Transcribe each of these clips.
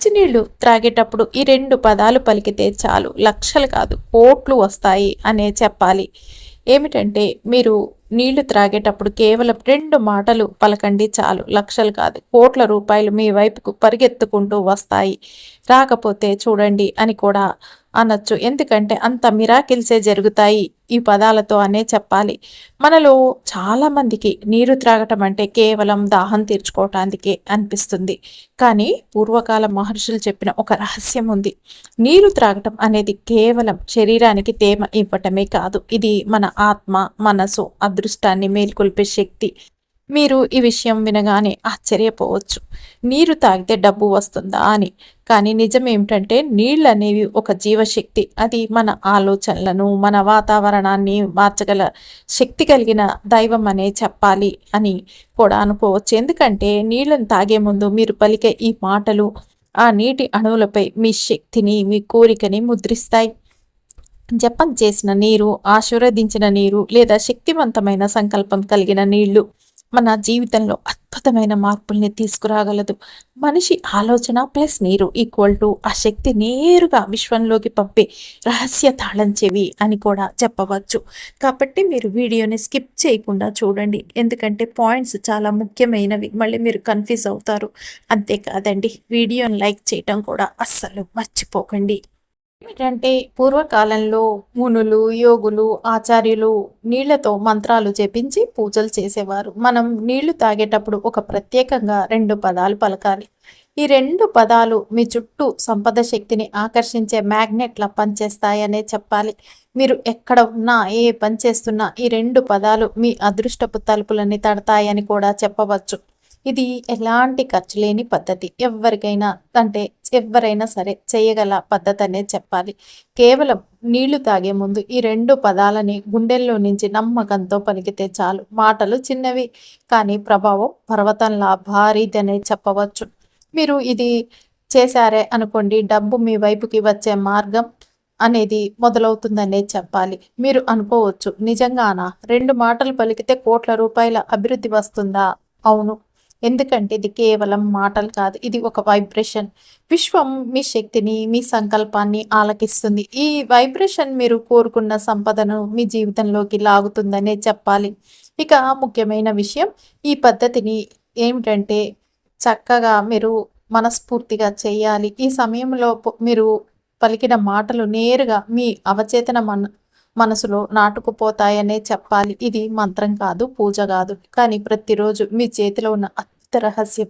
మంచినీళ్ళు త్రాగేటప్పుడు ఈ 2 పదాలు పలికితే చాలు లక్షలు కాదు కోట్లు వస్తాయి అనే చెప్పాలి. ఏమిటంటే మీరు నీళ్లు త్రాగేటప్పుడు కేవలం 2 మాటలు పలకండి చాలు లక్షలు కాదు కోట్ల రూపాయలు మీ వైపుకు పరిగెత్తుకుంటూ వస్తాయి. రాకపోతే చూడండి అని కూడా అనొచ్చు. ఎందుకంటే అంత మిరాకిల్సే జరుగుతాయి ఈ పదాలతో అనే చెప్పాలి. మనలో చాలామందికి నీరు త్రాగటం అంటే కేవలం దాహం తీర్చుకోవటానికే అనిపిస్తుంది. కానీ పూర్వకాల మహర్షులు చెప్పిన ఒక రహస్యం ఉంది. నీరు త్రాగటం అనేది కేవలం శరీరానికి తేమ ఇవ్వటమే కాదు, ఇది మన ఆత్మ, మనసు, అదృష్టాన్ని మేల్కొల్పే శక్తి. మీరు ఈ విషయం వినగానే ఆశ్చర్యపోవచ్చు, నీరు తాగితే డబ్బు వస్తుందా అని. కానీ నిజం ఏమిటంటే నీళ్ళు అనేవి ఒక జీవశక్తి. అది మన ఆలోచనలను, మన వాతావరణాన్ని మార్చగల శక్తి కలిగిన దైవం అనే చెప్పాలి అని కూడా అనుకోవచ్చు. ఎందుకంటే నీళ్ళను తాగే ముందు మీరు పలికే ఈ మాటలు ఆ నీటి అణువులపై మీ శక్తిని, మీ కోరికని ముద్రిస్తాయి. జపం చేసిన నీరు, ఆశీర్వదించిన నీరు లేదా శక్తివంతమైన సంకల్పం కలిగిన నీళ్లు మన జీవితంలో అద్భుతమైన మార్పుల్ని తీసుకురాగలదు. మనిషి ఆలోచన ప్లస్ నీరు ఈక్వల్ టు ఆ శక్తి నేరుగా విశ్వంలోకి పంపే రహస్య తాళం చెవి అని కూడా చెప్పవచ్చు. కాబట్టి మీరు వీడియోని స్కిప్ చేయకుండా చూడండి, ఎందుకంటే పాయింట్స్ చాలా ముఖ్యమైనవి, మళ్ళీ మీరు కన్ఫ్యూజ్ అవుతారు. అంతేకాదండి, వీడియోని లైక్ చేయటం కూడా అస్సలు మర్చిపోకండి. ఏమిటంటే పూర్వకాలంలో మునులు, యోగులు, ఆచార్యులు నీళ్లతో మంత్రాలు జపించి పూజలు చేసేవారు. మనం నీళ్లు తాగేటప్పుడు ఒక ప్రత్యేకంగా 2 పదాలు పలకాలి. ఈ 2 పదాలు మీ చుట్టూ సంపద శక్తిని ఆకర్షించే మ్యాగ్నెట్లా పనిచేస్తాయనే చెప్పాలి. మీరు ఎక్కడ ఉన్నా, ఏ పని చేస్తున్నా ఈ 2 పదాలు మీ అదృష్టపు తలుపులని తడతాయని కూడా చెప్పవచ్చు. ఇది ఎలాంటి ఖర్చు లేని పద్ధతి, ఎవరైనా సరే చేయగల పద్ధతి అనే చెప్పాలి. కేవలం నీళ్లు తాగే ముందు ఈ 2 పదాలని గుండెల్లో నుంచి నమ్మకంతో పలికితే చాలు. మాటలు చిన్నవి కానీ ప్రభావం పర్వతంలా భారీదనే చెప్పవచ్చు. మీరు ఇది చేశారే అనుకోండి, డబ్బు మీ వైపుకి వచ్చే మార్గం అనేది మొదలవుతుందనే చెప్పాలి. మీరు అనుకోవచ్చు, నిజంగానా 2 మాటలు పలికితే కోట్ల రూపాయల అభివృద్ధి వస్తుందా? అవును, ఎందుకంటే ఇది కేవలం మాటలు కాదు, ఇది ఒక వైబ్రేషన్. విశ్వం మీ శక్తిని, మీ సంకల్పాన్ని ఆలకిస్తుంది. ఈ వైబ్రేషన్ మీరు కోరుకున్న సంపదను మీ జీవితంలోకి లాగుతుందనే చెప్పాలి. ఇక ముఖ్యమైన విషయం, ఈ పద్ధతిని ఏమిటంటే చక్కగా మీరు మనస్ఫూర్తిగా చేయాలి. ఈ సమయంలో మీరు పలికిన మాటలు నేరుగా మీ అవచేతన మనసులో నాటుకుపోతాయనే చెప్పాలి. ఇది మంత్రం కాదు, పూజ కాదు, కానీ ప్రతిరోజు మీ చేతిలో ఉన్న అద్భుత రహస్యం.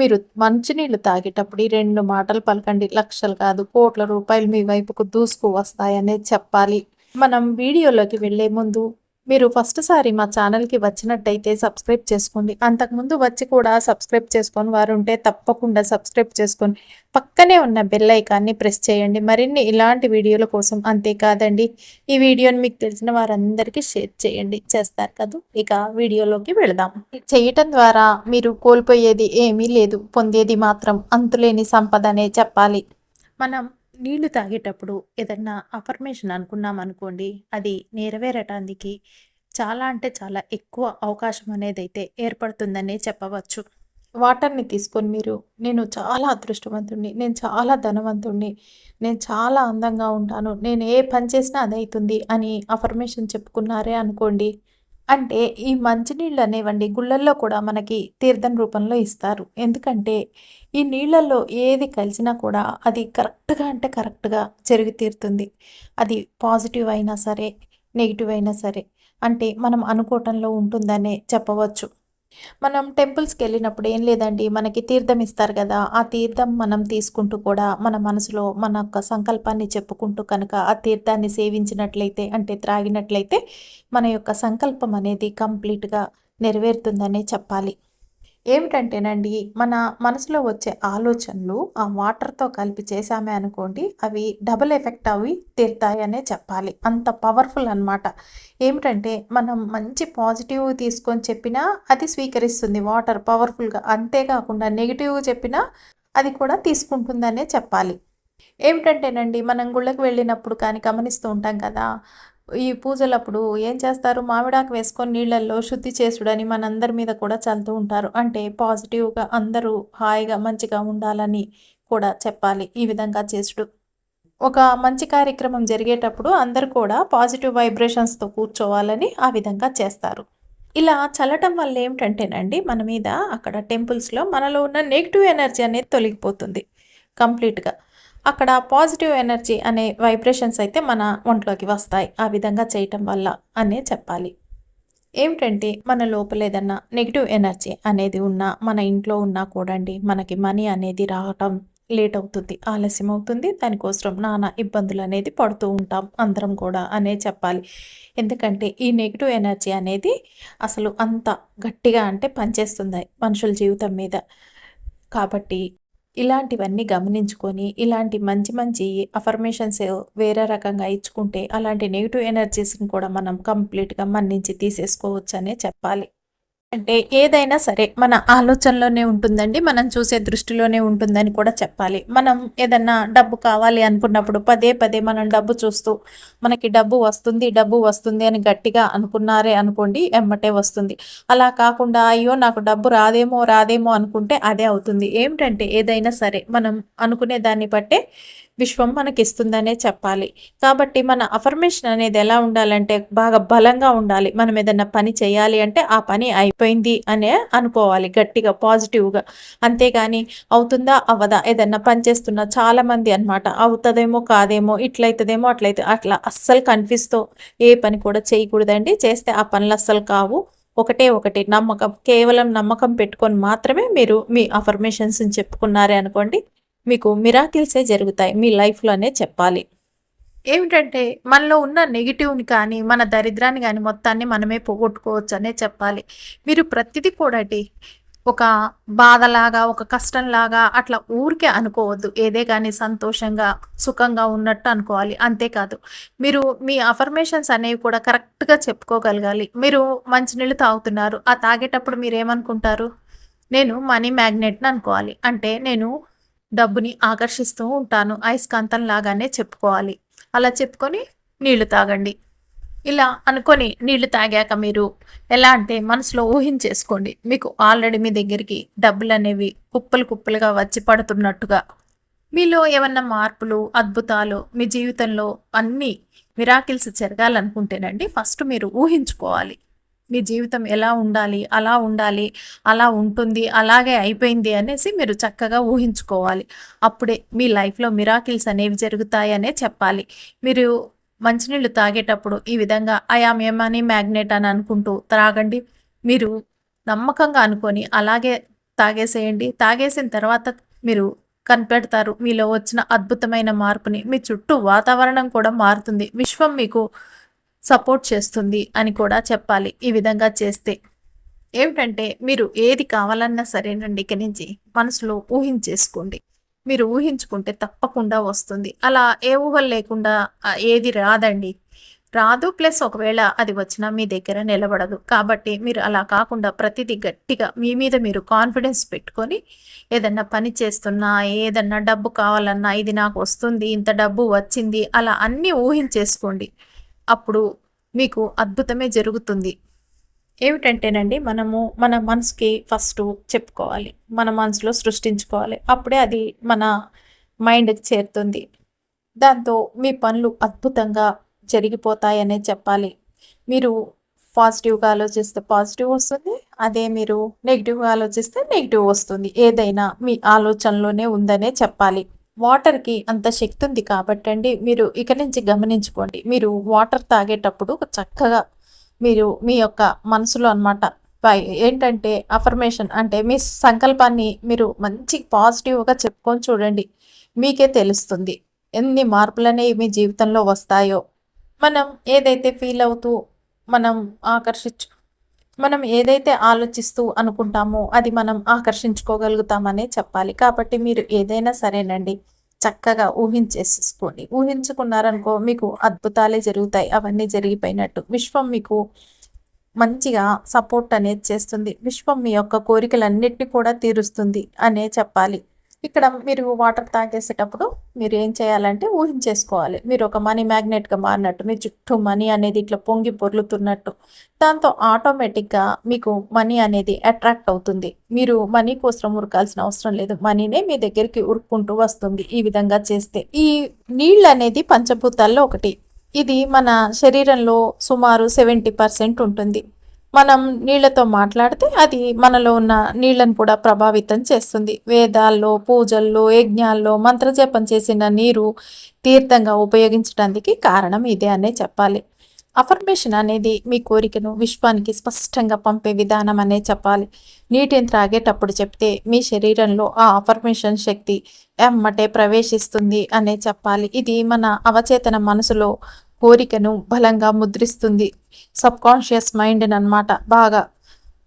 మీరు మంచినీళ్ళు తాగేటప్పుడు ఈ 2 మాటలు పలకండి, లక్షలు కాదు కోట్ల రూపాయలు మీ వైపుకు దూసుకు వస్తాయనే చెప్పాలి. మనం వీడియోలోకి వెళ్ళే ముందు మీరు ఫస్ట్ సారి మా ఛానల్కి వచ్చినట్టయితే సబ్స్క్రైబ్ చేసుకోండి. అంతకుముందు వచ్చి కూడా సబ్స్క్రైబ్ చేసుకొని వారు ఉంటే తప్పకుండా సబ్స్క్రైబ్ చేసుకొని పక్కనే ఉన్న బెల్ ఐకాన్ని ప్రెస్ చేయండి మరిన్ని ఇలాంటి వీడియోల కోసం. అంతేకాదండి, ఈ వీడియోని మీకు తెలిసిన వారందరికీ షేర్ చేయండి, చేస్తారు కదా. ఇక వీడియోలోకి వెళదాం. చేయటం ద్వారా మీరు కోల్పోయేది ఏమీ లేదు, పొందేది మాత్రం అంతులేని సంపద అనే చెప్పాలి. మనం నీళ్లు తాగేటప్పుడు ఏదన్నా అఫర్మేషన్ అనుకున్నాం అనుకోండి, అది నెరవేరటానికి చాలా అంటే చాలా ఎక్కువ అవకాశం అనేది అయితే ఏర్పడుతుందనే చెప్పవచ్చు. వాటర్ని తీసుకొని మీరు, నేను చాలా అదృష్టవంతుణ్ణి, నేను చాలా ధనవంతుణ్ణి, నేను చాలా అందంగా ఉంటాను, నేను ఏ పని చేసినా అది అవుతుంది అని అఫర్మేషన్ చెప్పుకున్నారే అనుకోండి, అంటే ఈ మంచినీళ్ళు అనేవండి గుళ్ళల్లో కూడా మనకి తీర్థం రూపంలో ఇస్తారు. ఎందుకంటే ఈ నీళ్ళల్లో ఏది కలిసినా కూడా అది కరెక్ట్గా అంటే కరెక్ట్గా జరిగి తీరుతుంది. అది పాజిటివ్ అయినా సరే, నెగిటివ్ అయినా సరే, అంటే మనం అనుకోవటంలో ఉంటుందనే చెప్పవచ్చు. మనం టెంపుల్స్కి వెళ్ళినప్పుడు ఏం లేదండి, మనకి తీర్థం ఇస్తారు కదా, ఆ తీర్థం మనం తీసుకుంటూ కూడా మన మనసులో మన యొక్క సంకల్పాన్ని చెప్పుకుంటూ కనుక ఆ తీర్థాన్ని సేవించినట్లయితే, అంటే త్రాగినట్లయితే మన యొక్క సంకల్పం అనేది కంప్లీట్గా నెరవేరుతుందనే చెప్పాలి. ఏమిటంటేనండి, మన మనసులో వచ్చే ఆలోచనలు ఆ వాటర్తో కలిపి చేసామే అనుకోండి, అవి డబుల్ ఎఫెక్ట్ అవి తీరుతాయనే చెప్పాలి. అంత పవర్ఫుల్ అనమాట. ఏమిటంటే మనం మంచి పాజిటివ్ తీసుకొని చెప్పినా అది స్వీకరిస్తుంది వాటర్ పవర్ఫుల్గా, అంతేకాకుండా నెగిటివ్ చెప్పినా అది కూడా తీసుకుంటుందనే చెప్పాలి. ఏమిటంటేనండి, మనం గుళ్ళకి వెళ్ళినప్పుడు కానీ గమనిస్తూ ఉంటాం కదా, ఈ పూజలప్పుడు ఏం చేస్తారు, మామిడాకు వేసుకొని నీళ్ళల్లో శుద్ధి చేసుడని మనందరి మీద కూడా చల్లుతూ ఉంటారు. అంటే పాజిటివ్గా అందరూ హాయిగా మంచిగా ఉండాలని కూడా చెప్పాలి ఈ విధంగా చేసుడు. ఒక మంచి కార్యక్రమం జరిగేటప్పుడు అందరూ కూడా పాజిటివ్ వైబ్రేషన్స్తో కూర్చోవాలని ఆ విధంగా చేస్తారు. ఇలా చల్లటం వల్ల ఏమిటంటేనండి మన మీద అక్కడ టెంపుల్స్లో మనలో ఉన్న నెగిటివ్ ఎనర్జీ అనేది తొలగిపోతుంది కంప్లీట్గా. అక్కడ పాజిటివ్ ఎనర్జీ అనే వైబ్రేషన్స్ అయితే మన ఒంట్లోకి వస్తాయి ఆ విధంగా చేయటం వల్ల అనే చెప్పాలి. ఏమిటంటే మన లోపల ఏదన్నా నెగిటివ్ ఎనర్జీ అనేది ఉన్నా మన ఇంట్లో ఉన్నా కూడా అండి మనకి మనీ అనేది రావటం లేట్ అవుతుంది, ఆలస్యం అవుతుంది. దానికోసం నానా ఇబ్బందులు అనేది పడుతూ ఉంటాం అందరం కూడా అనే చెప్పాలి. ఎందుకంటే ఈ నెగిటివ్ ఎనర్జీ అనేది అసలు అంత గట్టిగా అంటే పనిచేస్తుంది మనుషుల జీవితం మీద. కాబట్టి ఇలాంటివన్నీ గమనించుకొని ఇలాంటి మంచి మంచి అఫర్మేషన్స్ వేరే రకంగా ఇచ్చుకుంటే అలాంటి నెగిటివ్ ఎనర్జీస్ని కూడా మనం కంప్లీట్గా మన నుంచి తీసేసుకోవచ్చు అనే చెప్పాలి. అంటే ఏదైనా సరే మన ఆలోచనలోనే ఉంటుందండి, మనం చూసే దృష్టిలోనే ఉంటుందని కూడా చెప్పాలి. మనం ఏదన్నా డబ్బు కావాలి అనుకున్నప్పుడు పదే పదే మనం డబ్బు చూస్తూ మనకి డబ్బు వస్తుంది అని గట్టిగా అనుకున్నారే అనుకోండి, ఎమ్మటే వస్తుంది. అలా కాకుండా అయ్యో నాకు డబ్బు రాదేమో అనుకుంటే అదే అవుతుంది. ఏమిటంటే ఏదైనా సరే మనం అనుకునే దాన్ని బట్టే విశ్వం మనకిస్తుందనే చెప్పాలి. కాబట్టి మన అఫర్మేషన్ అనేది ఎలా ఉండాలంటే బాగా బలంగా ఉండాలి. మనం ఏదన్నా పని చేయాలి అంటే ఆ పని అయిపోయింది అనే అనుకోవాలి గట్టిగా పాజిటివ్గా. అంతేగాని అవుతుందా అవ్వదా ఏదన్నా పని చేస్తున్నా చాలామంది అనమాట అవుతుందేమో కాదేమో ఇట్లయితుందేమో అట్లా అస్సలు కన్ఫ్యూజ్తో ఏ పని కూడా చేయకూడదండి. చేస్తే ఆ పనులు అస్సలు కావు. ఒకటి నమ్మకం, కేవలం నమ్మకం పెట్టుకొని మాత్రమే మీరు మీ అఫర్మేషన్స్ని చెప్పుకున్నారే అనుకోండి, మీకు మిరాకిల్సే జరుగుతాయి మీ లైఫ్లోనే చెప్పాలి. ఏమిటంటే మనలో ఉన్న నెగిటివ్ని కానీ మన దరిద్రాన్ని కానీ మొత్తాన్ని మనమే పోగొట్టుకోవచ్చు అనే చెప్పాలి. మీరు ప్రతిదీ కూడా ఒక బాధలాగా ఒక కష్టంలాగా అట్లా ఊరికే అనుకోవద్దు. ఏదే కానీ సంతోషంగా సుఖంగా ఉన్నట్టు అనుకోవాలి. అంతేకాదు మీరు మీ అఫర్మేషన్స్ అనేవి కూడా కరెక్ట్గా చెప్పుకోగలగాలి. మీరు మంచినీళ్ళు తాగుతున్నారు, ఆ తాగేటప్పుడు మీరు ఏమనుకుంటారు? నేను మనీ మ్యాగ్నెట్ని అనుకోవాలి. అంటే నేను డబ్బుని ఆకర్షిస్తూ ఉంటాను అయస్కాంతం లాగానే చెప్పుకోవాలి. అలా చెప్పుకొని నీళ్లు తాగండి. ఇలా అనుకొని నీళ్లు తాగాక మీరు ఎలా అంటే మనసులో ఊహించేసుకోండి, మీకు ఆల్రెడీ మీ దగ్గరికి డబ్బులు అనేవి కుప్పలు కుప్పలుగా వచ్చి పడుతున్నట్టుగా. మీలో ఏమన్నా మార్పులు అద్భుతాలు మీ జీవితంలో అన్నీ మిరాకిల్స్ జరగాలనుకుంటేనండి ఫస్ట్ మీరు ఊహించుకోవాలి. మీ జీవితం ఎలా ఉండాలి, అలా ఉంటుంది, అలాగే అయిపోయింది అనేసి మీరు చక్కగా ఊహించుకోవాలి. అప్పుడే మీ లైఫ్లో మిరాకిల్స్ అనేవి జరుగుతాయనే చెప్పాలి. మీరు మంచినీళ్ళు తాగేటప్పుడు ఈ విధంగా I am a money magnet అని అనుకుంటూ త్రాగండి. మీరు నమ్మకంగా అనుకొని అలాగే తాగేసేయండి. తాగేసిన తర్వాత మీరు కనిపెడతారు మీలో వచ్చిన అద్భుతమైన మార్పుని. మీ చుట్టూ వాతావరణం కూడా మారుతుంది, విశ్వం మీకు సపోర్ట్ చేస్తుంది అని కూడా చెప్పాలి. ఈ విధంగా చేస్తే ఏమిటంటే మీరు ఏది కావాలన్నా సరేనండి ఇక నుంచి మనసులో ఊహించేసుకోండి. మీరు ఊహించుకుంటే తప్పకుండా వస్తుంది. అలా ఏ ఊహలు లేకుండా ఏది రాదండి, రాదు. ప్లస్ ఒకవేళ అది వచ్చినా మీ దగ్గర నిలబడదు. కాబట్టి మీరు అలా కాకుండా ప్రతిదీ గట్టిగా మీ మీద మీరు కాన్ఫిడెన్స్ పెట్టుకొని ఏదన్నా పని చేస్తున్నా ఏదన్నా డబ్బు కావాలన్నా ఇది నాకు వస్తుంది, ఇంత డబ్బు వచ్చింది, అలా అన్నీ ఊహించేసుకోండి. అప్పుడు మీకు అద్భుతమే జరుగుతుంది. ఏమిటంటేనండి మనము మన మనసుకి ఫస్ట్ చెప్పుకోవాలి, మన మనసులో సృష్టించుకోవాలి. అప్పుడే అది మన మైండ్కి చేరుతుంది. దాంతో మీ పనులు అద్భుతంగా జరిగిపోతాయనే చెప్పాలి. మీరు పాజిటివ్గా ఆలోచిస్తే పాజిటివ్ వస్తుంది, అదే మీరు నెగిటివ్గా ఆలోచిస్తే నెగిటివ్ వస్తుంది. ఏదైనా మీ ఆలోచనలోనే ఉందనే చెప్పాలి. వాటర్కి అంత శక్తి ఉంది కాబట్టి అండి మీరు ఇక నుంచి గమనించుకోండి. మీరు వాటర్ తాగేటప్పుడు చక్కగా మీరు మీ యొక్క మనసులో అనమాట ఏంటంటే అఫర్మేషన్ అంటే మీ సంకల్పాన్ని మీరు మంచి పాజిటివ్గా చెప్పుకొని చూడండి. మీకే తెలుస్తుంది ఎన్ని మార్పులనేవి మీ జీవితంలో వస్తాయో. మనం ఏదైతే ఫీల్ అవుతూ మనం ఆకర్షించు మనం ఏదైతే ఆలోచిస్తూ అనుకుంటామో అది మనం ఆకర్షించుకోగలుగుతామనే చెప్పాలి. కాబట్టి మీరు ఏదైనా సరేనండి చక్కగా ఊహించేసుకోండి. ఊహించుకున్నారనుకో మీకు అద్భుతాలే జరుగుతాయి. అవన్నీ జరిగిపోయినట్టు విశ్వం మీకు మంచిగా సపోర్ట్ అనేది చేస్తుంది. విశ్వం మీ యొక్క కోరికలన్నిటిని కూడా తీరుస్తుంది అనే చెప్పాలి. ఇక్కడ మీరు వాటర్ తాగేసేటప్పుడు మీరు ఏం చేయాలంటే ఊహించేసుకోవాలి. మీరు ఒక మనీ మ్యాగ్నెట్‌గా మారినట్టు, మీ చుట్టూ మనీ అనేది ఇట్లా పొంగి పొర్లుతున్నట్టు. దాంతో ఆటోమేటిక్‌గా మీకు మనీ అనేది అట్రాక్ట్ అవుతుంది. మీరు మనీ కోసం ఉరకాల్సిన అవసరం లేదు. మనీనే మీ దగ్గరికి ఉరుక్కుంటూ వస్తుంది ఈ విధంగా చేస్తే. ఈ నీళ్ళనేది పంచభూతాల్లో ఒకటి. ఇది మన శరీరంలో సుమారు 70% ఉంటుంది. మనం నీళ్లతో మాట్లాడితే అది మనలో ఉన్న నీళ్లను కూడా ప్రభావితం చేస్తుంది. వేదాల్లో, పూజల్లో, యజ్ఞాల్లో మంత్రజపం చేసిన నీరు తీర్థంగా ఉపయోగించడానికి కారణం ఇదే అనే చెప్పాలి. అఫర్మేషన్ అనేది మీ కోరికను విశ్వానికి స్పష్టంగా పంపే విధానం అనే చెప్పాలి. నీటిని త్రాగేటప్పుడు చెప్తే మీ శరీరంలో ఆ అఫర్మేషన్ శక్తి ఎమ్మటే ప్రవేశిస్తుంది అనే చెప్పాలి. ఇది మన అవచేతన మనసులో కోరికను బలంగా ముద్రిస్తుంది. సబ్కాన్షియస్ మైండ్ అనమాట బాగా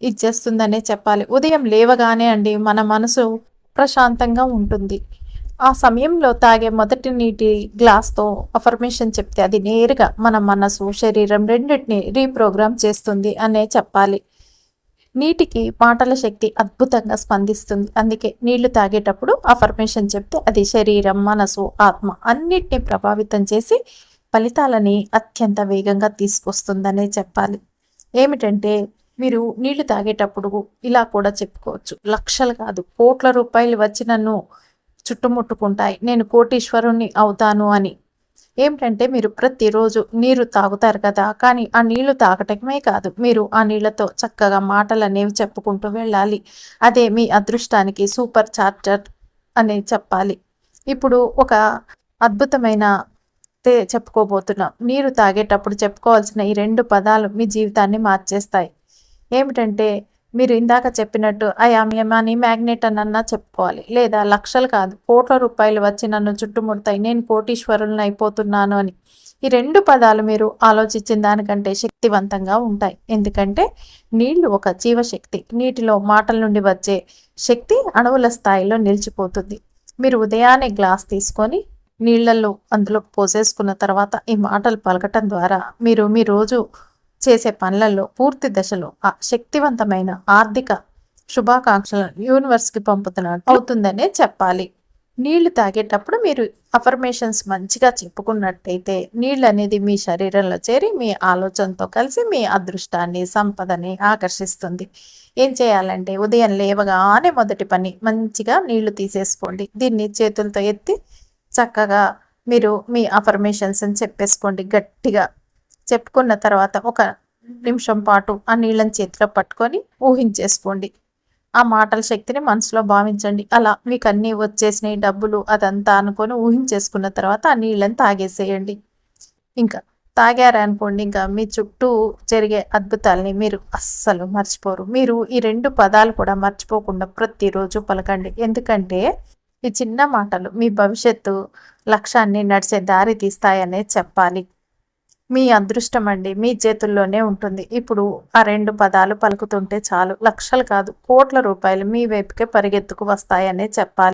ఇచ్చేస్తుందనే చెప్పాలి. ఉదయం లేవగానే అండి మన మనసు ప్రశాంతంగా ఉంటుంది. ఆ సమయంలో తాగే మొదటి నీటి గ్లాస్తో అఫర్మేషన్ చెప్తే అది నేరుగా మన మనసు శరీరం రెండింటిని రీప్రోగ్రామ్ చేస్తుంది అనే చెప్పాలి. నీటికి మాటల శక్తి అద్భుతంగా స్పందిస్తుంది. అందుకే నీళ్లు తాగేటప్పుడు అఫర్మేషన్ చెప్తే అది శరీరం, మనసు, ఆత్మ అన్నిటిని ప్రభావితం చేసి ఫలితాలని అత్యంత వేగంగా తీసుకొస్తుందనే చెప్పాలి. ఏమిటంటే మీరు నీళ్లు తాగేటప్పుడు ఇలా కూడా చెప్పుకోవచ్చు. లక్షలు కాదు, కోట్ల రూపాయలు వచ్చి నన్ను చుట్టుముట్టుకుంటాయి, నేను కోటీశ్వరుణ్ణి అవుతాను అని. ఏమిటంటే మీరు ప్రతిరోజు నీరు తాగుతారు కదా, కానీ ఆ నీళ్లు తాగటమే కాదు, మీరు ఆ నీళ్లతో చక్కగా మాటలు అనేవి చెప్పుకుంటూ వెళ్ళాలి. అదే మీ అదృష్టానికి సూపర్ చార్జర్ అని చెప్పాలి. ఇప్పుడు ఒక అద్భుతమైన చెప్పుకోబోతున్నాం. నీరు తాగేటప్పుడు చెప్పుకోవాల్సిన ఈ 2 పదాలు మీ జీవితాన్ని మార్చేస్తాయి. ఏమిటంటే మీరు ఇందాక చెప్పినట్టు I am a money magnet అనన్నా చెప్పుకోవాలి. లేదా లక్షలు కాదు, కోట్ల రూపాయలు వచ్చి నన్ను చుట్టుముడతాయి, నేను కోటీశ్వరులను అయిపోతున్నాను అని. ఈ 2 పదాలు మీరు ఆలోచించిన దానికంటే శక్తివంతంగా ఉంటాయి. ఎందుకంటే నీళ్లు ఒక జీవశక్తి. నీటిలో మాటల నుండి వచ్చే శక్తి అణువుల స్థాయిలో నిలిచిపోతుంది. మీరు ఉదయాన్నే గ్లాస్ తీసుకొని నీళ్లలో అందులో పోసేసుకున్న తర్వాత ఈ మాటలు పలకటం ద్వారా మీరు మీ రోజు చేసే పనులలో పూర్తి దశలో ఆ శక్తివంతమైన ఆర్థిక శుభాకాంక్షలను యూనివర్స్కి పంపుతున్నట్టు అవుతుందనే చెప్పాలి. నీళ్లు తాగేటప్పుడు మీరు అఫర్మేషన్స్ మంచిగా చెప్పుకున్నట్టయితే నీళ్ళు అనేది మీ శరీరంలో చేరి మీ ఆలోచనతో కలిసి మీ అదృష్టాన్ని, సంపదని ఆకర్షిస్తుంది. ఏం చేయాలంటే ఉదయం లేవగానే మొదటి పని మంచిగా నీళ్లు తీసేసుకోండి. దీన్ని చేతులతో ఎత్తి చక్కగా మీరు మీ అఫర్మేషన్స్ అని చెప్పేసుకోండి. గట్టిగా చెప్పుకున్న తర్వాత ఒక నిమిషం పాటు ఆ నీళ్ళని చేతిలో పట్టుకొని ఊహించేసుకోండి. ఆ మాటల శక్తిని మనసులో భావించండి. అలా మీకు అన్నీ వచ్చేసినాయి, డబ్బులు అదంతా అనుకొని ఊహించేసుకున్న తర్వాత ఆ నీళ్ళని తాగేసేయండి. ఇంకా తాగారనుకోండి, ఇంకా మీ చుట్టూ జరిగే అద్భుతాలని మీరు అస్సలు మర్చిపోరు. మీరు ఈ 2 పదాలు కూడా మర్చిపోకుండా ప్రతిరోజు పలకండి. ఎందుకంటే ఈ చిన్న మాటలు మీ భవిష్యత్తు లక్ష్యాన్ని నడిచే దారి తీస్తాయనే చెప్పాలి. మీ అదృష్టం అండి మీ చేతుల్లోనే ఉంటుంది. ఇప్పుడు ఆ 2 పదాలు పలుకుతుంటే చాలు, లక్షలు కాదు కోట్ల రూపాయలు మీ వైపుకే పరిగెత్తుకు వస్తాయనే చెప్పాలి.